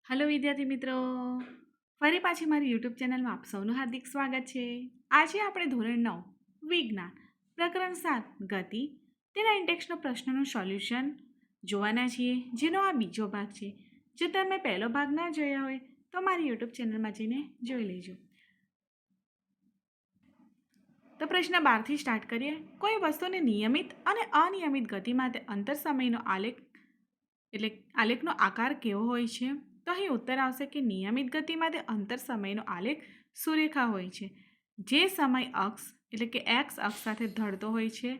Hello વિદ્યાર્થી મિત્રો, ફરી પાછી મારી યુટ્યુબ ચેનલમાં આપ સૌનું હાર્દિક સ્વાગત છે. આજે આપણે ધોરણ 9 વિજ્ઞાન પ્રકરણ 7 ગતિ તેના ઇન્ટેક્સનો પ્રશ્નનું સોલ્યુશન જોવાના છીએ, જેનો આ બીજો ભાગ છે. જો તમે પહેલો ભાગ ના જોયા હોય તો મારી યુટ્યુબ ચેનલમાં જઈને જોઈ લેજો. તો પ્રશ્ન 12થી સ્ટાર્ટ કરીએ. કોઈ વસ્તુને નિયમિત અને અનિયમિત ગતિ માટે અંતર સમયનો આલેખનો આકાર કેવો હોય છે? તો અહીં ઉત્તર આવશે કે નિયમિત ગતિ માટે અંતર સમયનો આલેખ સુરેખા હોય છે, જે સમય અક્ષ એટલે કે એક્સ અક્ષ સાથે ઢળતો હોય છે,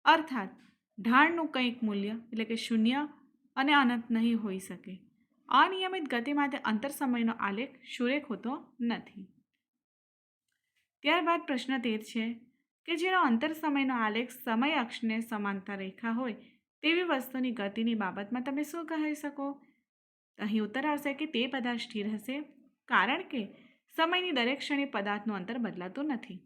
અર્થાત ઢાળનું કંઈક મૂલ્ય એટલે કે શૂન્ય અને અનંત નહીં હોઈ શકે. અનિયમિત ગતિ માટે અંતર સમયનો આલેખ સુરેખ હોતો નથી. ત્યારબાદ પ્રશ્ન 13 છે કે જેનો અંતર સમયનો આલેખ સમય અક્ષને સમાંતર રેખા હોય તેવી વસ્તુની ગતિની બાબતમાં તમે શું કહી શકો? અહીં ઉત્તર આવશે કે તે પદાર્થ સ્થિર હશે, કારણ કે સમયની દરેક ક્ષણે પદાર્થનું અંતર બદલાતું નથી.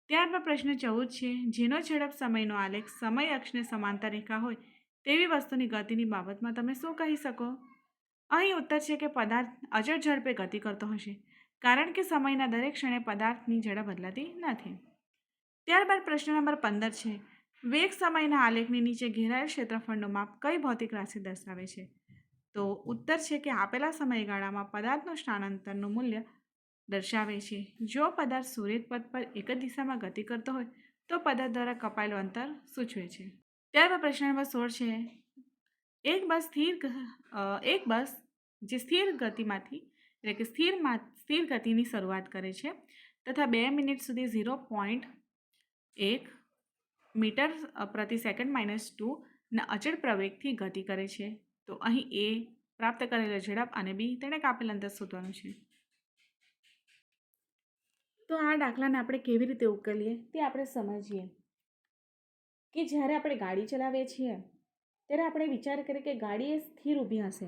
ત્યારબાદ પ્રશ્ન 14 છે જેનો ઝડપ સમયનો આલેખ સમય અક્ષને સમાંતર રેખા હોય તેવી વસ્તુની ગતિની બાબતમાં તમે શું કહી શકો? અહીં ઉત્તર છે કે પદાર્થ અચળ ઝડપે ગતિ કરતો હશે, કારણ કે સમયના દરેક ક્ષણે પદાર્થની ઝડપ બદલાતી નથી. ત્યારબાદ પ્રશ્ન નંબર 15 છે વેગ સમયના આલેખની નીચે ઘેરાયેલ ક્ષેત્રફળનું માપ કઈ ભૌતિક રાશિ દર્શાવે છે? તો ઉત્તર છે કે આપેલા સમયગાળામાં પદાર્થનું સ્થાનાંતરનું મૂલ્ય દર્શાવે છે. જો પદાર્થ સુરેખ પથ પર એક જ દિશામાં ગતિ કરતો હોય તો પદાર્થ દ્વારા કપાયેલું અંતર સૂચવે છે. ત્યારબાદ પ્રશ્ન નંબર 16 છે એક બસ જે સ્થિર ગતિમાંથી એટલે કે સ્થિર ગતિની શરૂઆત કરે છે તથા 2 મિનિટ સુધી 0.1 મીટર પ્રતિ સેકન્ડ -2 ના અચળ પ્રવેગથી ગતિ કરે છે. તો અહીં એ પ્રાપ્ત કરેલો ઝડપ અને બી તેણે કાપેલ અંતર શોધવાનું છે. તો આ દાખલાને આપણે કેવી રીતે ઉકેલીએ તે આપણે સમજીએ કે જ્યારે આપણે ગાડી ચલાવીએ છીએ ત્યારે આપણે વિચાર કરીએ કે ગાડી એ સ્થિર ઊભી હશે,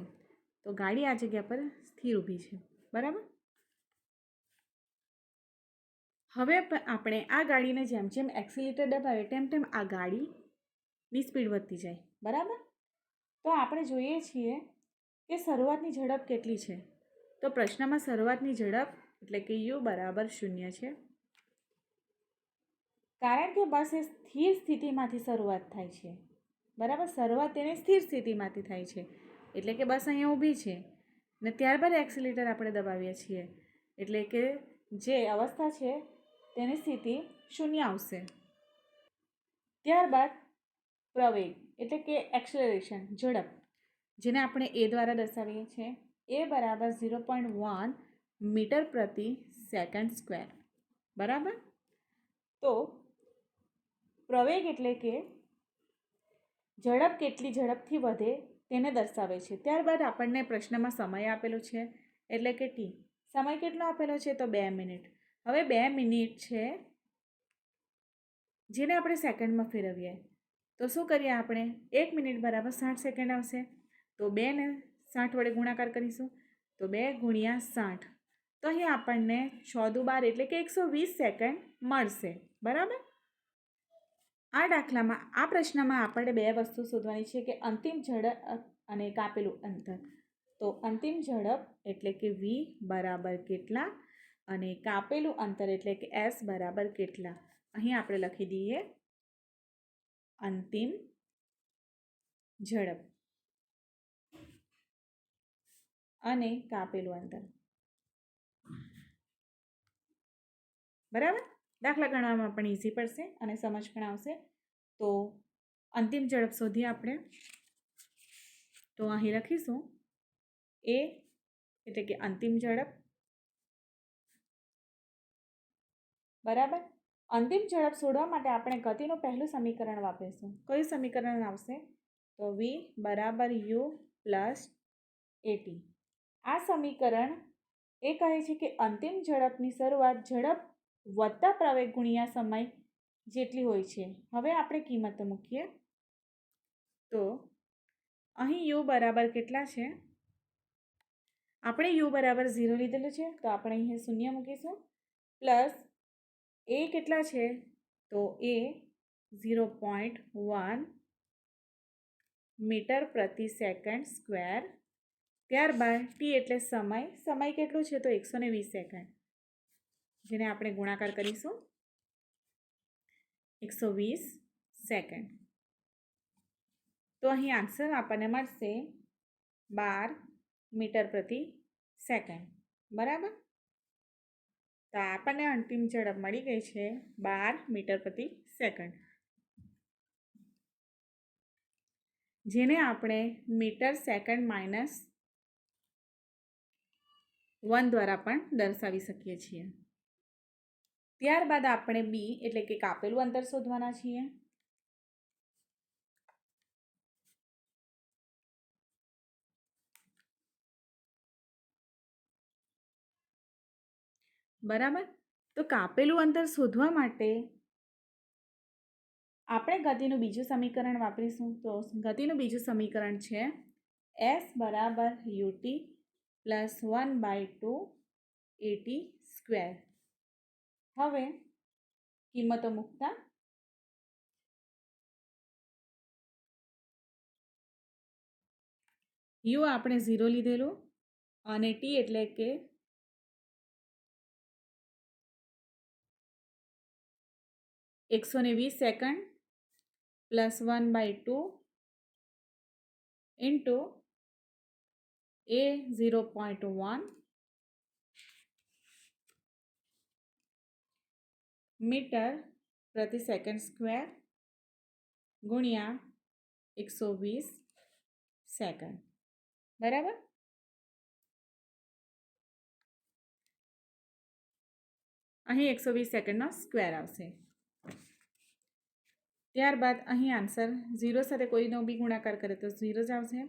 તો ગાડી આ જગ્યા પર સ્થિર ઊભી છે, બરાબર. હવે આપણે આ ગાડીને જેમ જેમ એક્સિલેટર દબાવીએ તેમ તેમ આ ગાડીની સ્પીડ વધતી જાય, બરાબર. તો આપણે જોઈએ છીએ કે શરૂઆતની ઝડપ કેટલી છે? તો પ્રશ્નમાં શરૂઆતની ઝડપ એટલે કે u બરાબર 0 છે, કારણ કે બસ એ સ્થિર સ્થિતિમાંથી શરૂઆત થાય છે, બરાબર. શરૂઆત તેની સ્થિર સ્થિતિમાંથી થાય છે એટલે કે બસ અહીંયા ઊભી છે ને ત્યારબાદ એક્સિલેટર આપણે દબાવીએ છીએ એટલે કે જે અવસ્થા છે તેની સ્થિતિ 0 આવશે. ત્યારબાદ પ્રવેગ એટલે કે એક્સેલરેશન ઝડપ, જેને આપણે એ દ્વારા દર્શાવીએ છીએ, એ બરાબર 0.1 મીટર પ્રતિ સેકન્ડ સ્ક્વેર, બરાબર. તો પ્રવેગ એટલે કે ઝડપ કેટલી ઝડપથી વધે તેને દર્શાવે છે. ત્યારબાદ આપણને પ્રશ્નમાં સમય આપેલો છે એટલે કે ટી. સમય કેટલો આપેલો છે? તો 2 મિનિટ. હવે 2 મિનિટ છે જેને આપણે સેકન્ડમાં ફેરવીએ તો શું કરીએ આપણે? 1 મિનિટ બરાબર 60 સેકન્ડ આવશે. તો 2 ને 60 વડે ગુણાકાર કરીશું તો 2 ગુણ્યા 60, તો અહીં આપણને 6 દુ 12 એટલે કે 120 સેકન્ડ મળશે, બરાબર. આ દાખલામાં આ પ્રશ્નમાં આપણે બે વસ્તુ શોધવાની છે કે અંતિમ ઝડપ અને કાપેલું અંતર. તો અંતિમ ઝડપ એટલે કે v બરાબર કેટલા અને કાપેલું અંતર એટલે કે s બરાબર કેટલા. અહીં આપણે લખી દઈએ અંતિમ ઝડપ અને કાપેલું અંતર, બરાબર. દાખલા ગણવામાં પણ ઇઝી પડશે અને સમજ પણ આવશે. તો અંતિમ ઝડપ શોધીએ આપણે. તો અહીં લખીશું એ એટલે કે અંતિમ ઝડપ બરાબર. અંતિમ ઝડપ શોધવા માટે આપણે ગતિનું પહેલું સમીકરણ વાપરીશું. કયું સમીકરણ આવશે? તો v બરાબર u પ્લસ at. આ સમીકરણ એ કહે છે કે અંતિમ ઝડપની શરૂઆત ઝડપ વત્તા પ્રવેગ ગુણ્યા સમય જેટલી હોય છે. હવે આપણે કિંમતો મૂકીએ તો અહીં u બરાબર કેટલા છે? આપણે u બરાબર 0 લીધેલું છે તો આપણે અહીં 0 મૂકીશું, પ્લસ એ કેટલા છે? તો એ 0.1 મીટર પ્રતિ સેકન્ડ સ્ક્વેર ત્યારબાદ ટી એટલે સમય. સમય કેટલું છે? તો 120 સેકન્ડ, જેને આપણે ગુણાકાર કરીશું 120 સેકન્ડ. તો અહીં આન્સર આપણને મળશે 12 મીટર પ્રતિ સેકન્ડ. બરાબર? તો આપણને અંતિમ ઝડપ મળી ગઈ છે 12 મીટર પ્રતિ સેકન્ડ, જેને આપણે મીટર સેકન્ડ માઇનસ 1 દ્વારા પણ દર્શાવી શકીએ છીએ. ત્યારબાદ આપણે બી એટલે કે કાપેલું અંતર શોધવાના છીએ. બરાબર? તો કાપેલું અંતર શોધવા માટે આપણે ગતિનું બીજું સમીકરણ વાપરીશું. તો ગતિનું બીજું સમીકરણ છે S બરાબર યુટી પ્લસ 1/2 AT સ્ક્વેર. હવે કિંમતો મૂકતા યુ આપણે 0 લીધેલું અને ટી એટલે કે 120 સેકન્ડ પ્લસ 1/2 ઇન્ટુ એ 0.1 મીટર પ્રતિ સેકન્ડ સ્ક્વેર ગુણ્યા 120 સેકન્ડ. બરાબર? અહીં 120 સેકન્ડનો સ્ક્વેર આવશે. ત્યારબાદ અહીં આન્સર 0 સાથે કોઈનો બી ગુણાકાર કરે તો 0 જ આવશે.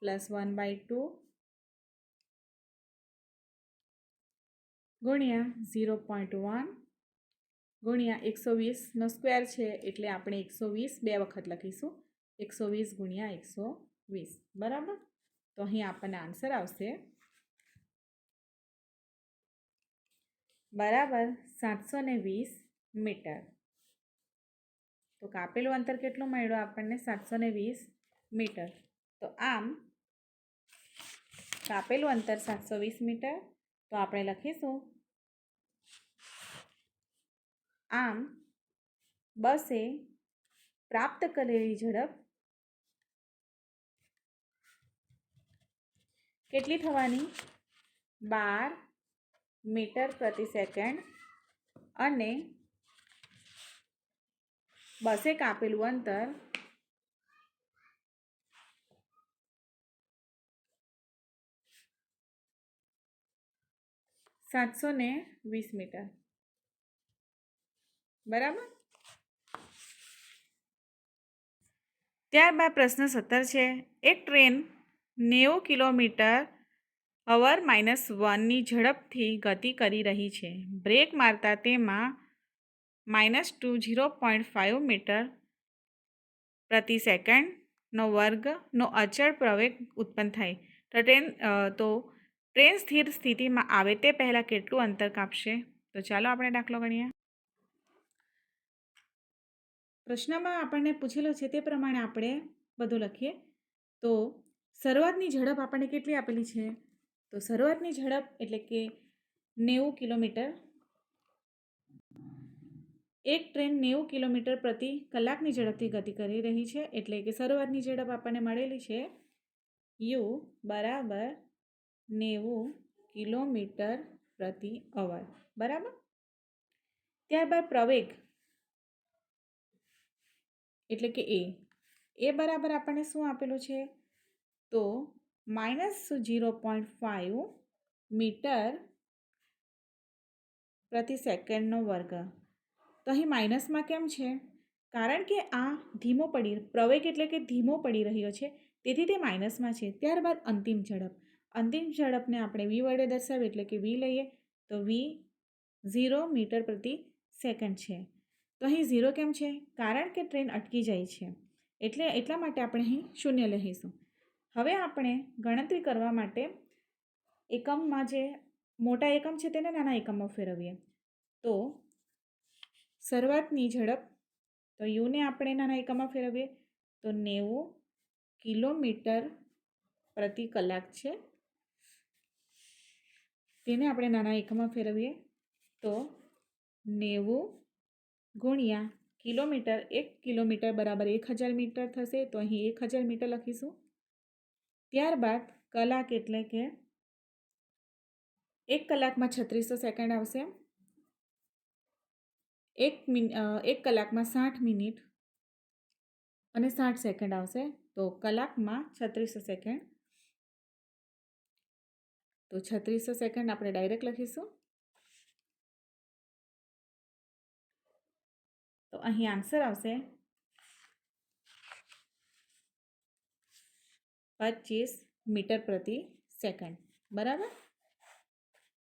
પ્લસ 1/2 ગુણ્યા 0.1 ગુણ્યા 120નો સ્ક્વેર છે એટલે આપણે 120 બે વખત લખીશું. 120 ગુણ્યા 120. બરાબર? તો અહીં આપણને આન્સર આવશે બરાબર 720 મીટર. તો કાપેલું અંતર કેટલું મળ્યું આપણને? 720 મીટર. તો આમ કાપેલું અંતર 720 મીટર. તો આપણે લખીશું આમ બસે પ્રાપ્ત કરેલી ઝડપ કેટલી થવાની? 12 મીટર પ્રતિ સેકન્ડ અને બસે કાપેલું અંતર 720 મીટર. બરાબર? ત્યારબાદ પ્રશ્ન 17 છે. એક ટ્રેન 90 કિલોમીટર અવર -1ની ઝડપથી ગતિ કરી રહી છે. બ્રેક મારતા તેમાં -0.5 મીટર પ્રતિ સેકન્ડનો વર્ગનો અચળ પ્રવેગ ઉત્પન્ન થાય. તો ટ્રેન સ્થિર સ્થિતિમાં આવે તે પહેલાં કેટલું અંતર કાપશે? તો ચાલો આપણે દાખલો ગણીએ. પ્રશ્નમાં આપણને પૂછેલો છે તે પ્રમાણે આપણે બધું લખીએ. તો શરૂઆતની ઝડપ આપણને કેટલી આપેલી છે? તો શરૂઆતની ઝડપ એટલે કે 90 કિલોમીટર. એક ટ્રેન 90 કિલોમીટર પ્રતિ કલાકની ઝડપથી ગતિ કરી રહી છે એટલે કે શરૂઆતની ઝડપ આપણને મળેલી છે યુ બરાબર 90 કિલોમીટર પ્રતિ અવર. બરાબર? ત્યારબાદ પ્રવેગ એટલે કે એ બરાબર આપણને શું આપેલું છે? તો -0.5 મીટર પ્રતિ સેકન્ડનો વર્ગ. તો અહીં માઇનસમાં કેમ છે? કારણ કે આ પ્રવેગ એટલે કે ધીમો પડી રહ્યો છે, તેથી તે માઇનસમાં છે. ત્યારબાદ અંતિમ ઝડપને આપણે વી વડે દર્શાવીએ એટલે કે વી લઈએ તો વી 0 મીટર પ્રતિ સેકન્ડ છે. તો અહીં 0 કેમ છે? કારણ કે ટ્રેન અટકી જાય છે એટલા માટે આપણે અહીં 0 લઈશું. હવે આપણે ગણતરી કરવા માટે એકમમાં જે મોટા એકમ છે તેને નાના એકમમાં ફેરવીએ. તો શરૂઆતની ઝડપ તો યુને આપણે નાના એકમમાં ફેરવીએ તો 90 કિલોમીટર પ્રતિ કલાક છે. તેને આપણે નાના એકમમાં ફેરવીએ તો 90 ગુણ્યા કિલોમીટર, 1 કિલોમીટર બરાબર 1000 મીટર થશે. તો અહીં 1000 મીટર લખીશું. ત્યારબાદ કલાક એટલે કે 1 કલાકમાં 3600 સેકન્ડ આવશે. 1 કલાકમાં 60 મિનિટ અને 60 સેકન્ડ આવશે. તો કલાકમાં 3600 સેકન્ડ. તો 3600 સેકન્ડ આપણે ડાયરેક્ટ લખીશું. તો અહીં આન્સર આવશે 25 મીટર પ્રતિ સેકન્ડ. બરાબર,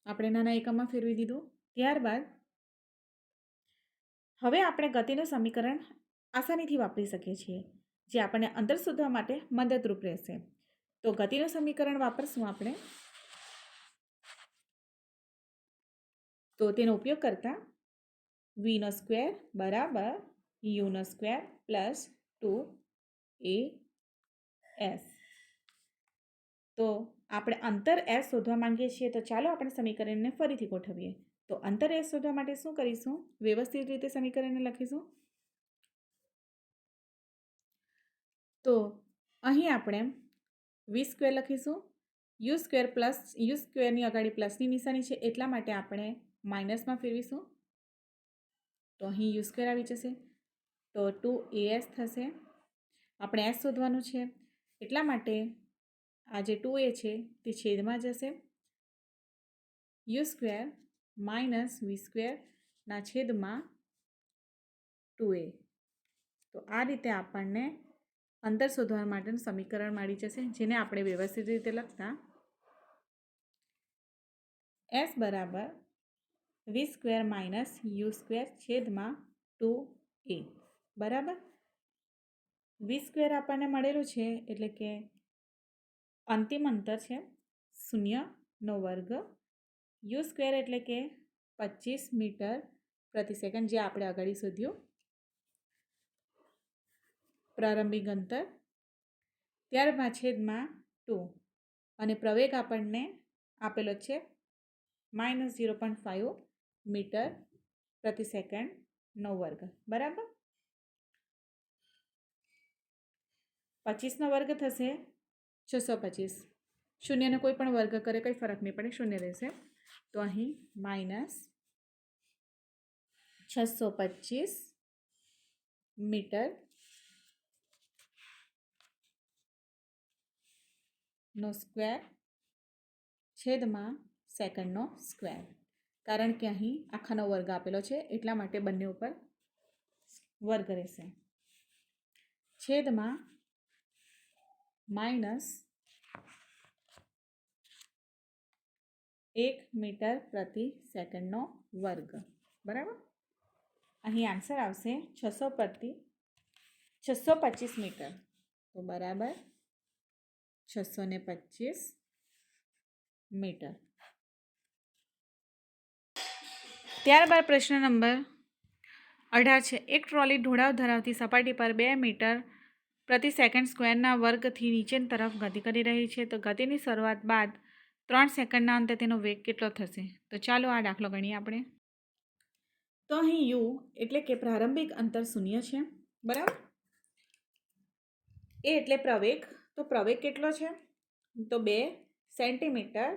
આપણે નાના એકમમાં ફેરવી દીધું. ત્યારબાદ હવે આપણે ગતિનું સમીકરણ આસાનીથી વાપરી શકીએ છીએ, જે આપણને અંતર શોધવા માટે મદદરૂપ રહેશે. તો ગતિનું સમીકરણ વાપરશું આપણે. તો તેનો ઉપયોગ કરતા વીનો સ્ક્વેર બરાબર યુનો સ્ક્વેર પ્લસ 2as. તો આપણે અંતર s શોધવા માંગીએ છીએ. તો ચાલો આપણે સમીકરણને ફરીથી ગોઠવીએ. તો અંતર s શોધવા માટે શું કરીશું? વ્યવસ્થિત રીતે સમીકરણને લખીશું. તો અહીં આપણે વી સ્ક્વેર લખીશું. યુ સ્ક્વેર પ્લસ યુ સ્ક્વેરની આગળ પ્લસની નિશાની છે, એટલા માટે આપણે માઇનસમાં ફેરવીશું. તો અહીં યુ સ્ક્વેર આવી જશે. તો 2as થશે. આપણે s શોધવાનું છે, એટલા માટે આ જે 2a છે તે છેદમાં જશે. યુ સ્ક્વેર માઇનસ વી સ્ક્વેરના છેદમાં 2a. તો આ રીતે આપણને અંતર શોધવા માટેનું સમીકરણ મળી જશે, જેને આપણે વ્યવસ્થિત રીતે લખતા s બરાબર વી સ્ક્વેર માઇનસ યુ સ્ક્વેર છેદમાં 2a. બરાબર, વી સ્ક્વેર આપણને મળેલું છે, એટલે કે અંતિમ અંતર છે 0નો વર્ગ. યુ સ્ક્વેર એટલે કે 25 મીટર પ્રતિ સેકન્ડ, જે આપણે આગળ શોધ્યું. પ્રારંભિક અંતર, ત્યારબાદ છેદમાં 2 અને પ્રવેગ આપણને આપેલો છે -0.5 મીટર પ્રતિ સેકન્ડનો વર્ગ. બરાબર, 25નો વર્ગ થશે 625. શૂન્યનો કોઈ પણ વર્ગ કરે કંઈ ફરક નહીં પડે, શૂન્ય રહેશે. તો અહીં -625 મીટર નો સ્ક્વેર છેદમાં સેકન્ડનો સ્ક્વેર. કારણ કે અહીં આખાનો વર્ગ આપેલો છે, એટલા માટે બંને ઉપર વર્ગ રહેશે. છેદમાં -1 મીટર પ્રતિ સેકન્ડનો વર્ગ. બરાબર, અહીં આન્સર આવશે 625 મીટર. તો બરાબર 625 મીટર. ત્યારબાદ પ્રશ્ન નંબર 18 છે. એક ટ્રોલી ઢોળાવ ધરાવતી સપાટી પર 2 મીટર પ્રતિ સેકન્ડ સ્ક્વેરના વર્ગથી નીચેની તરફ ગતિ કરી રહી છે. તો ગતિની શરૂઆત બાદ 3 સેકન્ડના અંતે તેનો વેગ કેટલો થશે? તો ચાલો આ દાખલો ગણીએ આપણે. તો અહીં યુ એટલે કે પ્રારંભિક અંતર 0 છે. બરાબર, એ એટલે પ્રવેગ. તો પ્રવેગ કેટલો છે? તો 2 સેન્ટીમીટર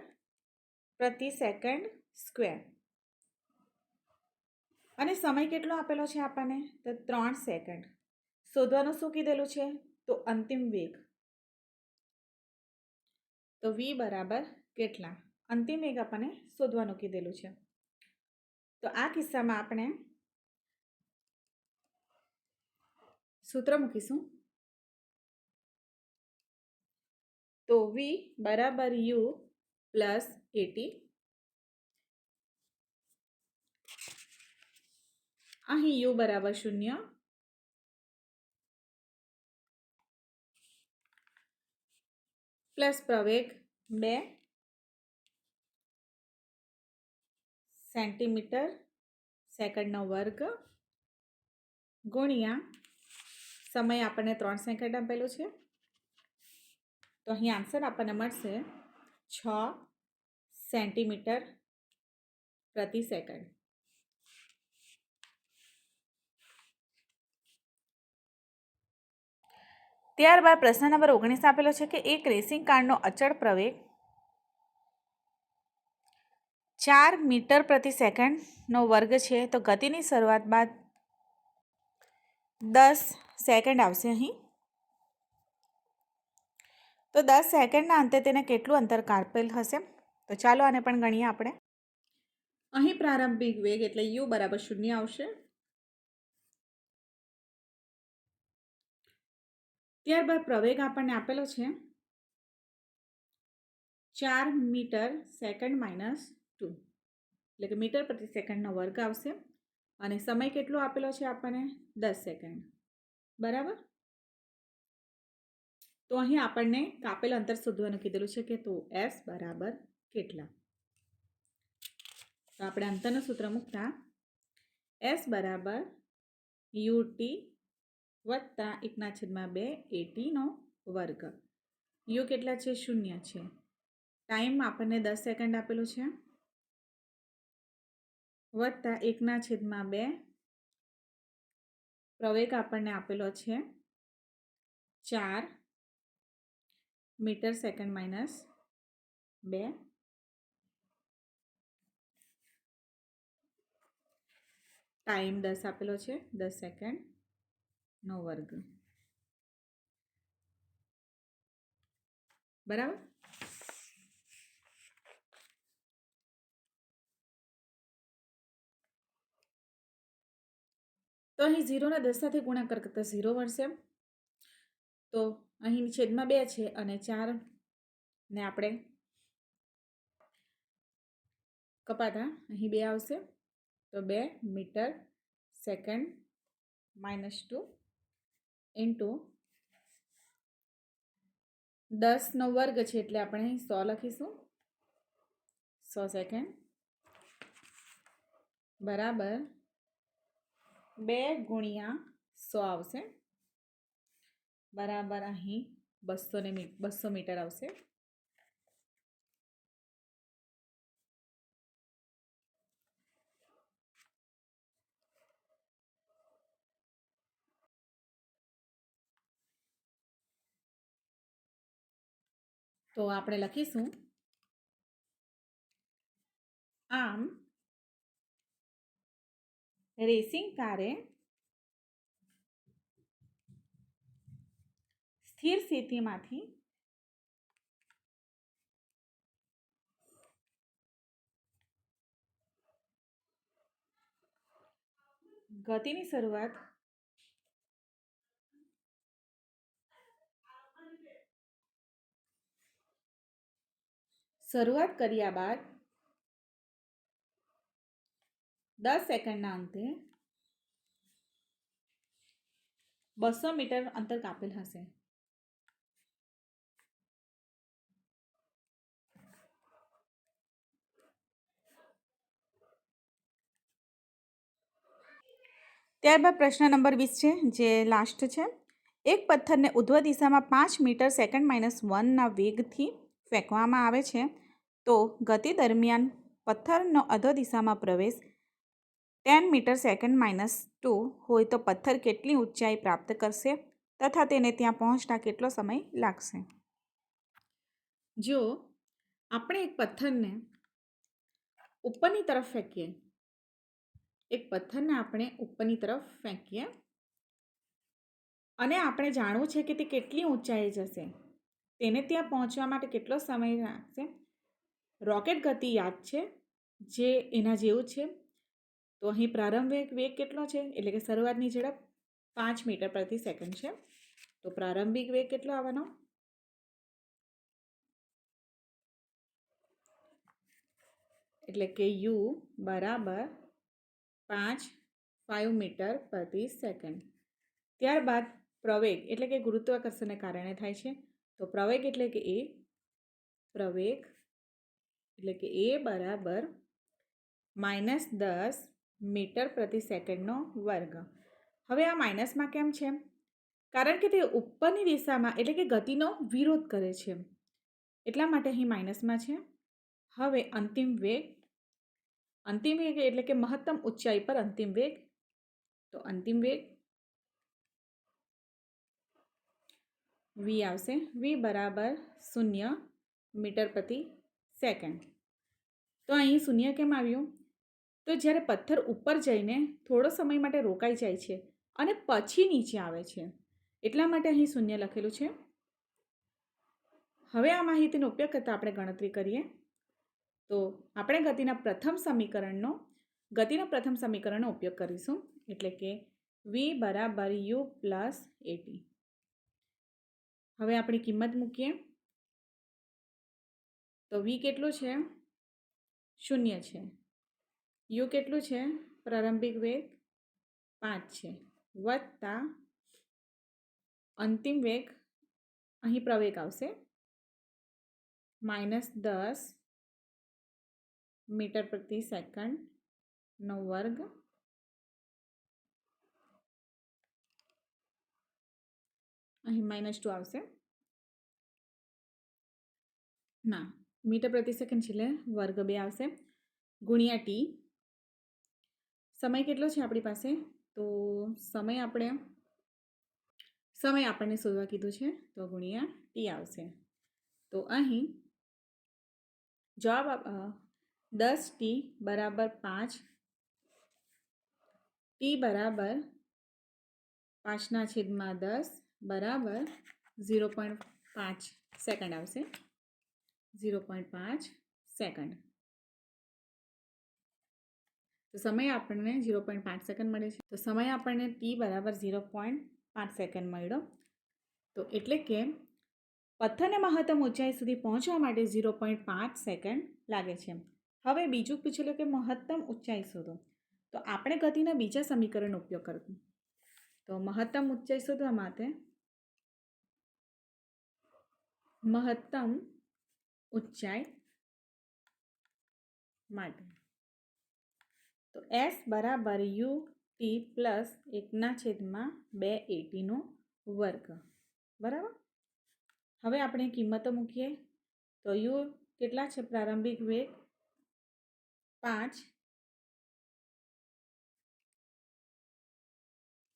પ્રતિ સેકન્ડ સ્ક્વેર. અને સમય કેટલો આપેલો છે આપણને? તો 3 સેકન્ડ. શોધવાનું શું કીધેલું છે? તો અંતિમ વેગ. તો વી બરાબર કેટલા? અંતિમ વેગ આપણને શોધવાનું કીધેલું છે. તો આ કિસ્સામાં આપણે સૂત્ર મૂકીશું. તો વી બરાબર યુ પ્લસ 80. અહીં યુ બરાબર 0 પ્લસ પ્રવેગ 2 સેન્ટીમીટર સેકન્ડનો વર્ગ ગુણ્યા સમય આપણને 3 સેકન્ડ આપેલો છે. તો અહીં આન્સર આપણને મળશે 6 સેન્ટીમીટર પ્રતિ સેકન્ડ. ત્યારબાદ પ્રશ્ન નંબર 19 આપેલો છે કે એક રેસિંગ કારનો અચળ પ્રવેગ 4 મીટર પ્રતિ સેકન્ડનો વર્ગ છે, તો ગતિની શરૂઆત બાદ 10 સેકન્ડ આવશે અહીં. તો 10 સેકન્ડના અંતે તેને કેટલું અંતર કાપેલ હશે? તો ચાલો આને પણ ગણીએ આપણે. અહીં પ્રારંભિક વેગ એટલે u બરાબર 0 આવશે. ત્યારબાદ પ્રવેગ આપણને આપેલો છે 4 મીટર સેકન્ડ માઇનસ 2, એટલે કે મીટર પ્રતિ સેકન્ડનો વર્ગ આવશે. અને સમય કેટલો આપેલો છે આપણને? 10 સેકન્ડ. બરાબર. તો અહીં આપણને કાપેલ અંતર શોધવાનું કીધેલું છે કે તો s બરાબર કેટલા? તો આપણે અંતરનું સૂત્ર મૂકતા s બરાબર ut વત્તા 1/2 at નો વર્ગ. u કેટલા છે? 0 છે. ટાઈમ આપણને 10 સેકન્ડ આપેલું છે વત્તા 1/2. પ્રવેગ આપણને આપેલો છે 4 મીટર સેકન્ડ માઇનસ 2. ટાઈમ 10 આપેલો છે, 10 સેકન્ડનો વર્ગ. બરાબર. તો અહીં 0 ને 10 સાથે ગુણાકાર કરતાં 0 મળશે. તો અહીં છેદમાં 2 છે અને 4 ને આપણે કપાતા અહીં 2 આવશે. તો 2 મીટર સેકન્ડ માઇનસ 2 ઇન્ટુ 10નો વર્ગ છે એટલે આપણે 100 લખીશું. 100 સેકન્ડ બરાબર 2 ગુણ્યા 100 આવશે. બરાબર અહીં 200 મીટર આવશે. તો આપણે લખીશું આમ રેસિંગ કારે સ્થિર સ્થિતિમાંથી ગતિની શરૂઆત કર્યા બાદ 10 સેકન્ડના અંતે 200 મીટર અંતર કાપેલ હશે. ત્યારબાદ પ્રશ્ન નંબર 20 છે, જે લાસ્ટ છે. એક પથ્થરને ઉધ્વ દિશામાં 5 મીટર સેકન્ડ માઇનસ 1ના વેગથી ફેંકવામાં આવે છે, તો ગતિ દરમિયાન પથ્થરનો અધો દિશામાં પ્રવેશ 10 મીટર સેકન્ડ માઇનસ 2 હોય તો પથ્થર કેટલી ઊંચાઈ પ્રાપ્ત કરશે તથા તેને ત્યાં પહોંચતા કેટલો સમય લાગશે? જો આપણે એક પથ્થરને ઉપરની તરફ ફેંકીએ અને આપણે જાણવું છે કે તે કેટલી ઊંચાઈએ જશે, તેને ત્યાં પહોંચવા માટે કેટલો સમય લાગશે. રોકેટ ગતિ યાદ છે, જે એના જેવું છે. તો અહીં પ્રારંભિક વેગ કેટલો છે, એટલે કે શરૂઆતની ઝડપ 5 મીટર પ્રતિ સેકન્ડ છે. તો પ્રારંભિક વેગ કેટલો આવવાનો? એટલે કે u બરાબર 5 મીટર પ્રતિ સેકન્ડ. ત્યારબાદ પ્રવેગ એટલે કે ગુરુત્વાકર્ષણને કારણે થાય છે. તો પ્રવેગ એટલે કે a બરાબર -10 મીટર પ્રતિ સેકન્ડનો વર્ગ. હવે આ માઇનસમાં કેમ છે? કારણ કે તે ઉપરની દિશામાં એટલે કે ગતિનો વિરોધ કરે છે, એટલા માટે અહીં માઇનસમાં છે. હવે અંતિમ વેગ એટલે કે મહત્તમ ઊંચાઈ પર અંતિમ વેગ. તો અંતિમ વેગ v આવશે. v બરાબર 0 મીટર પ્રતિ સેકન્ડ. તો અહીં 0 કેમ આવ્યું? તો જ્યારે પથ્થર ઉપર જઈને થોડો સમય માટે રોકાઈ જાય છે અને પછી નીચે આવે છે એટલા માટે અહીં 0 લખેલું છે. હવે આ માહિતીનો ઉપયોગ કરતાં આપણે ગણતરી કરીએ. તો આપણે ગતિના પ્રથમ સમીકરણનો ઉપયોગ કરીશું, એટલે કે v બરાબર u પ્લસ at. હવે આપણી કિંમત મૂકીએ. તો v કેટલું છે? 0 છે. u કેટલું છે? પ્રારંભિક વેગ 5 છે, વત્તા અંતિમ વેગ, અહીં પ્રવેગ આવશે, -10 મીટર પ્રતિ સેકન્ડનો વર્ગ. અહીં -2 આવશે. ના, મીટર પ્રતિ સેકન્ડ છે એટલે વર્ગ 2 આવશે, ગુણ્યા t. સમય કેટલો છે આપણી પાસે? તો સમય આપણને શોધવા કીધું છે, તો ગુણ્યા t આવશે. તો અહીં જવાબ 10t બરાબર 5, t બરાબર 5/10 બરાબર 0.5 સેકન્ડ આવશે. 0.5 સેકન્ડ. તો સમય આપણને 0.5 સેકન્ડ મળે છે. તો સમય આપણને t બરાબર 0.5 સેકન્ડ મળ્યો. તો એટલે કે પથ્થરને મહત્તમ ઊંચાઈ સુધી પહોંચવા માટે 0.5 સેકન્ડ લાગે છે. હવે બીજું પૂછેલું કે મહત્તમ ઊંચાઈ શોધો. તો આપણે ગતિના બીજા સમીકરણનો ઉપયોગ કરશું. તો મહત્તમ ઊંચાઈ શોધવા માટે તો s બરાબર ut પ્લસ 1/2at વર્ગ. બરાબર. હવે આપણે કિંમતો મૂકીએ. તો u કેટલા છે? પ્રારંભિક વેગ 5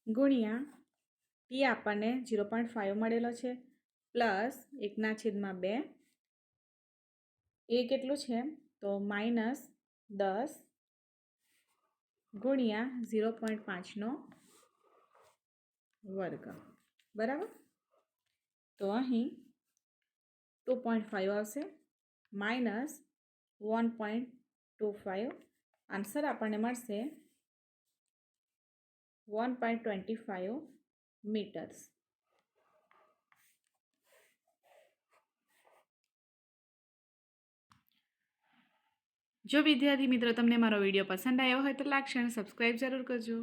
ગુણ્યા t આપણને 0.5 મળેલો છે, પ્લસ 1/2. એ કેટલું છે? તો -10 ગુણ્યા 0.5 વર્ગ. બરાબર. તો અહીં 2.5 આવશે, -1.25. આન્સર આપણને મળશે 1.25 મીટર્સ. જો વિદ્યાર્થી મિત્રો તમને મારો વિડીયો પસંદ આવ્યો હોય તો લાઈક અને સબસ્ક્રાઈબ જરૂર કરજો.